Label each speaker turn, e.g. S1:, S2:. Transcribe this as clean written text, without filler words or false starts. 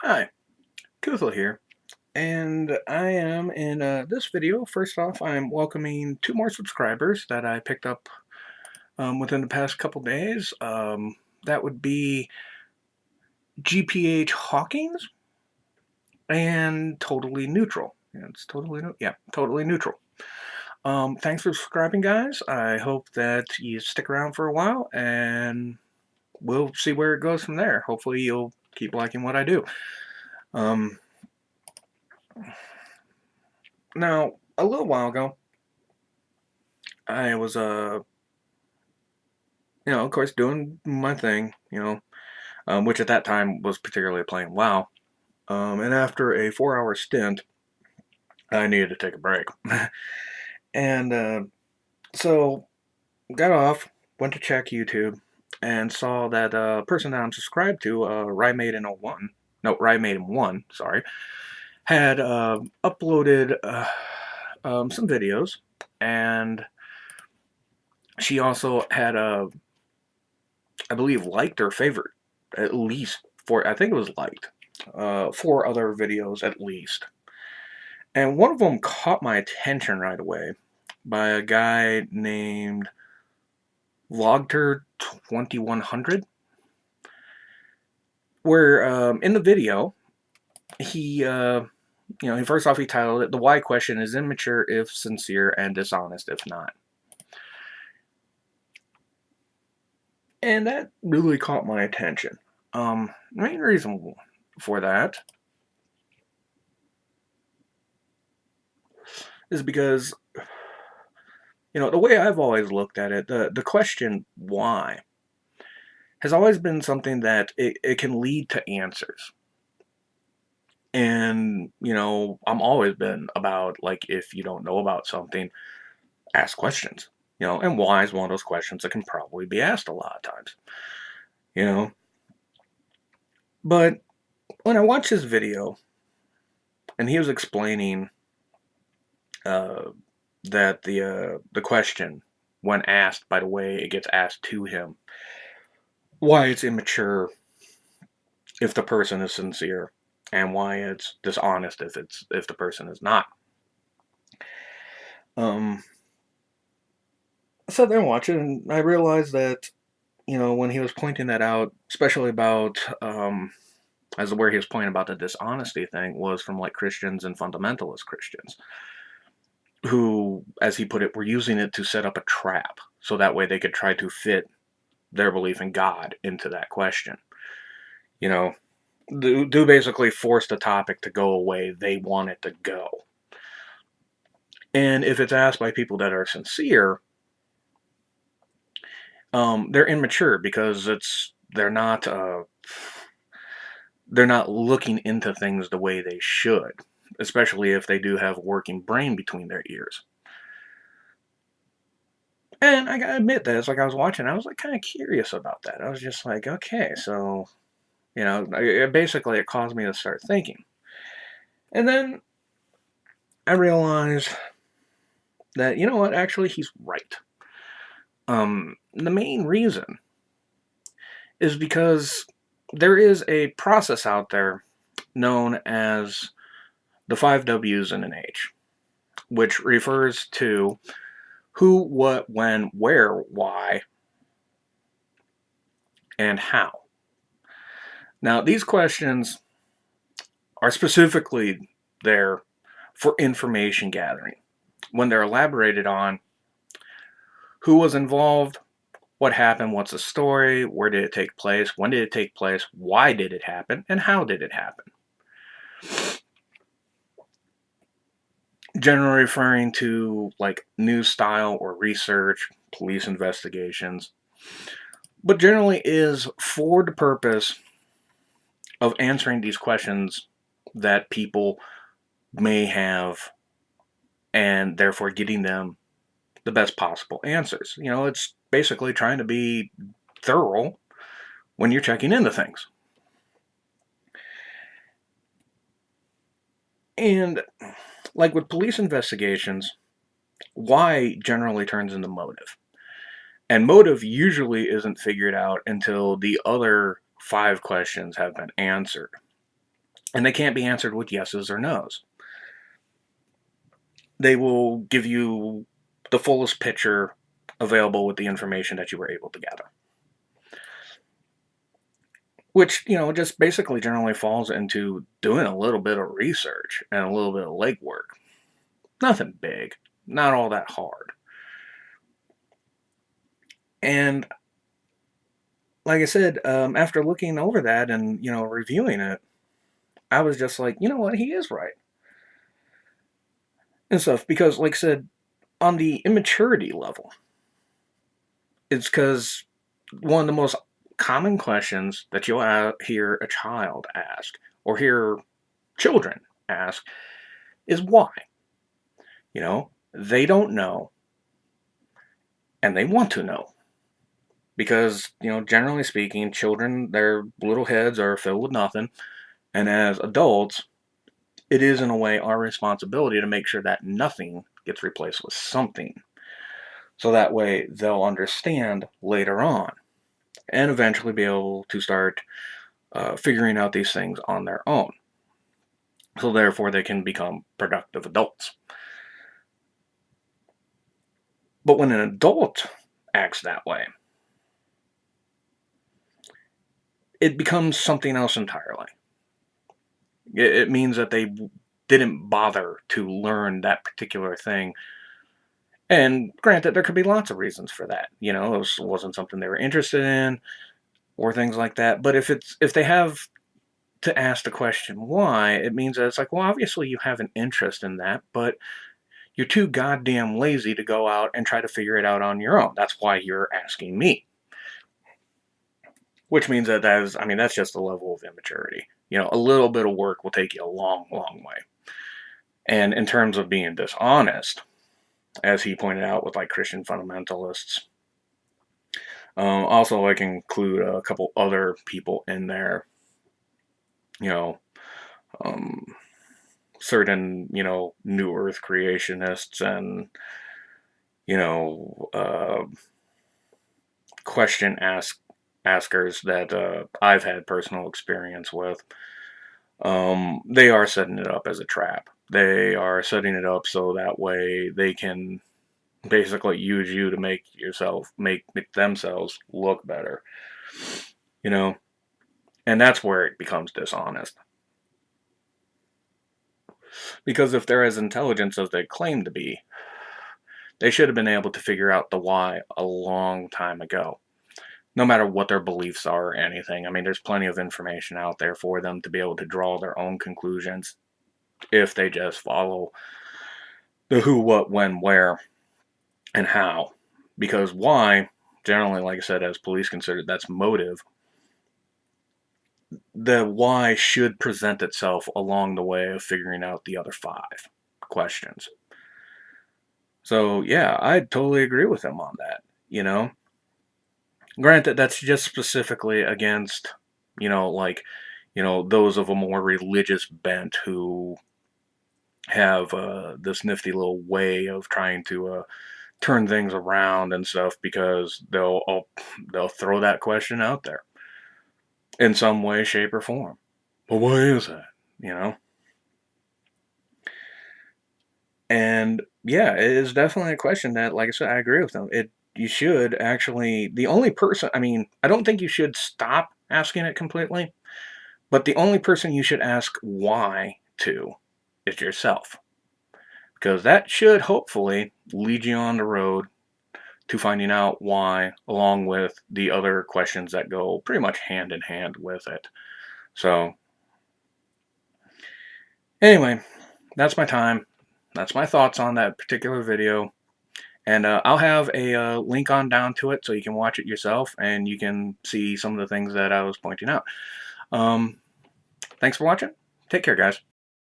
S1: Hi, Kuthel here, and I am in this video. First off, I'm welcoming two more subscribers that I picked up within the past couple days. That would be gphhawkins and Totally Neutral. Yeah, it's totally neutral. Thanks for subscribing, guys. I hope that you stick around for a while, and we'll see where it goes from there. Hopefully, you'll keep liking what I do. Um, Now, a little while ago, I was of course, doing my thing, which at that time was particularly playing WoW. And after a 4-hour stint, I needed to take a break. And so got off, went to check YouTube, and saw that person that I'm subscribed to, Rymaiden1, sorry, had uploaded some videos, and she also had I believe, liked or favored at least four. I think it was liked 4 other videos at least, and one of them caught my attention right away by a guy named Vlogter2100, where in the video he first off he titled it "The Why Question is Immature if Sincere and Dishonest if Not," and that really caught my attention. Main reason for that is because, the way I've always looked at it, the question why has always been something that it can lead to answers. And, I'm always been about, like, if you don't know about something, ask questions. And why is one of those questions that can probably be asked a lot of times. You know. But when I watched this video and he was explaining uh, that the question, when asked, by the way it gets asked to him, why it's immature if the person is sincere, and why it's dishonest if the person is not. Um, I sat there and watched it, and I realized that when he was pointing that out, especially about as where he was pointing about the dishonesty thing, was from like Christians and fundamentalist Christians, who, as he put it, were using it to set up a trap, so that way they could try to fit their belief in God into that question. You know, do basically force the topic to go away they want it to go. And if it's asked by people that are sincere, they're immature because they're not looking into things the way they should, especially if they do have a working brain between their ears. And I gotta admit that it's like I was watching, I was like kind of curious about that. I was just like, okay, so basically it caused me to start thinking, and then I realized that what, actually he's right. The main reason is because there is a process out there known as the 5 W's and an H, which refers to who, what, when, where, why, and how. Now, these questions are specifically there for information gathering. When they're elaborated on, who was involved, what happened, what's the story, where did it take place, when did it take place, why did it happen, and how did it happen. Generally referring to like news style or research, police investigations, but generally is for the purpose of answering these questions that people may have, and therefore getting them the best possible answers. It's basically trying to be thorough when you're checking into things. And like with police investigations, why generally turns into motive. And motive usually isn't figured out until the other 5 questions have been answered. And they can't be answered with yeses or nos. They will give you the fullest picture available with the information that you were able to gather. Which, just basically generally falls into doing a little bit of research and a little bit of legwork. Nothing big, not all that hard. And like I said, after looking over that and, reviewing it, I was just like, you know what, he is right. And stuff, because, like I said, on the immaturity level, it's because one of the most common questions that you'll hear a child ask or hear children ask is why. They don't know and they want to know. Because, generally speaking, children, their little heads are filled with nothing. And as adults, it is in a way our responsibility to make sure that nothing gets replaced with something. So that way they'll understand later on and eventually be able to start figuring out these things on their own. So therefore they can become productive adults. But when an adult acts that way, it becomes something else entirely. It means that they didn't bother to learn that particular thing. And granted, there could be lots of reasons for that. It wasn't something they were interested in or things like that. But if they have to ask the question why, it means that it's like, well, obviously you have an interest in that, but you're too goddamn lazy to go out and try to figure it out on your own. That's why you're asking me. Which means that's just a level of immaturity. A little bit of work will take you a long, long way. And in terms of being dishonest, as he pointed out with like Christian fundamentalists, also I can include a couple other people in there, certain, New Earth creationists and, question askers that I've had personal experience with. They are setting it up as a trap. They are setting it up so that way they can basically use you to make themselves look better. And that's where it becomes dishonest. Because if they're as intelligent as they claim to be, they should have been able to figure out the why a long time ago. No matter what their beliefs are or anything. There's plenty of information out there for them to be able to draw their own conclusions if they just follow the who, what, when, where, and how. Because why, generally, like I said, as police consider, that's motive. The why should present itself along the way of figuring out the other 5 questions. So, yeah, I totally agree with him on that, Granted, that's just specifically against, those of a more religious bent who have this nifty little way of trying to turn things around and stuff, because they'll throw that question out there in some way, shape, or form. But why is that? And yeah, it is definitely a question that, like I said, I agree with them. You should actually, the only person, I don't think you should stop asking it completely, but the only person you should ask why to is yourself. Because that should hopefully lead you on the road to finding out why, along with the other questions that go pretty much hand in hand with it. So, anyway, that's my time. That's my thoughts on that particular video. And I'll have a link on down to it so you can watch it yourself and you can see some of the things that I was pointing out. Thanks for watching. Take care, guys.